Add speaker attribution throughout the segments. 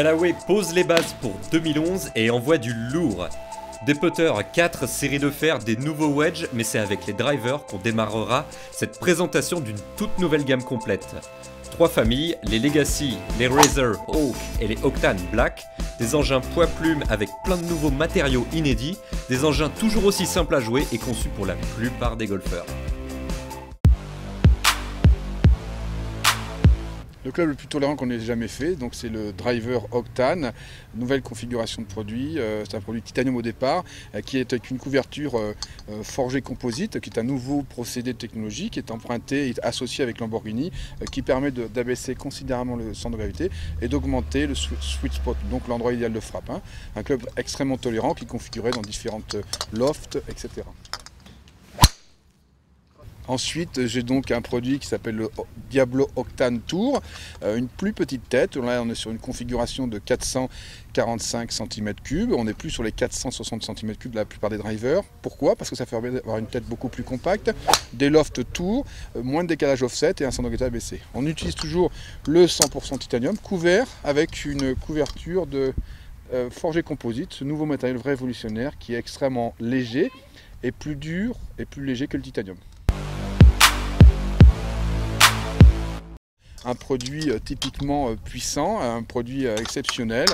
Speaker 1: Gallaway pose les bases pour 2011 et envoie du lourd. Des putters 4 séries de fer, des nouveaux wedges, mais c'est avec les drivers qu'on démarrera cette présentation d'une toute nouvelle gamme complète. 3 familles, les Legacy, les Razor Hawk et les Octane Black, des engins poids-plume avec plein de nouveaux matériaux inédits, des engins toujours aussi simples à jouer et conçus pour la plupart des golfeurs.
Speaker 2: Le club le plus tolérant qu'on ait jamais fait, donc c'est le Driver Octane, nouvelle configuration de produit. C'est un produit titanium au départ, qui est avec une couverture forgée composite, qui est un nouveau procédé de technologie, qui est emprunté et associé avec Lamborghini, qui permet d'abaisser considérablement le centre de gravité et d'augmenter le sweet spot, donc l'endroit idéal de frappe. Un club extrêmement tolérant qui est configuré dans différentes lofts, etc. Ensuite, j'ai donc un produit qui s'appelle le Diablo Octane Tour, une plus petite tête. Là, on est sur une configuration de 445 cm3. On n'est plus sur les 460 cm3 de la plupart des drivers. Pourquoi? Parce que ça permet d'avoir une tête beaucoup plus compacte, des lofts tours, moins de décalage offset et un centre de gravité abaissé. On utilise toujours le 100% titanium, couvert avec une couverture de forgé composite, ce nouveau matériel vrai révolutionnaire qui est extrêmement léger et plus dur et plus léger que le titanium. Un produit typiquement puissant, un produit exceptionnel,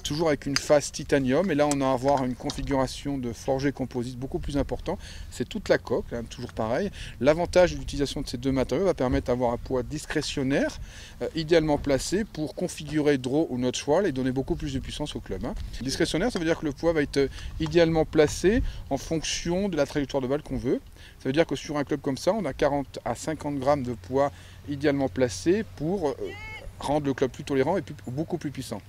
Speaker 2: toujours avec une face titanium. Et là, on a à avoir une configuration de forgé composite beaucoup plus important. C'est toute la coque, hein, toujours pareil. L'avantage de l'utilisation de ces deux matériaux va permettre d'avoir un poids discrétionnaire, idéalement placé pour configurer draw ou notch wall et donner beaucoup plus de puissance au club. Discrétionnaire, ça veut dire que le poids va être idéalement placé en fonction de la trajectoire de balle qu'on veut. Ça veut dire que sur un club comme ça, on a 40 à 50 grammes de poids idéalement placé pour rendre le club plus tolérant et beaucoup plus puissant.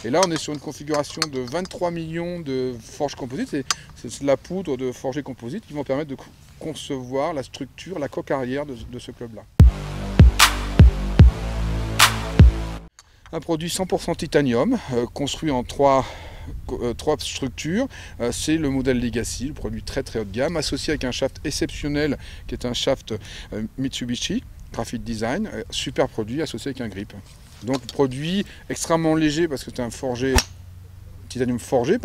Speaker 2: Et là, on est sur une configuration de 23 millions de forges composites. C'est de la poudre de forgé composite qui vont permettre de concevoir la structure, la coque arrière de ce club-là. Un produit 100% titanium, construit en trois structures. C'est le modèle Legacy, le produit très haut de gamme, associé avec un shaft exceptionnel qui est un shaft Mitsubishi Graphite Design, super produit associé avec un grip. Donc produit extrêmement léger parce que c'est un titanium forgé,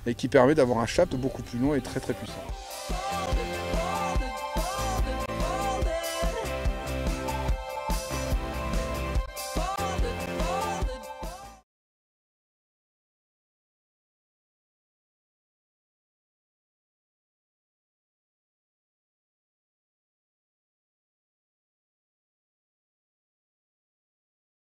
Speaker 2: et qui permet d'avoir un shaft beaucoup plus long et très puissant.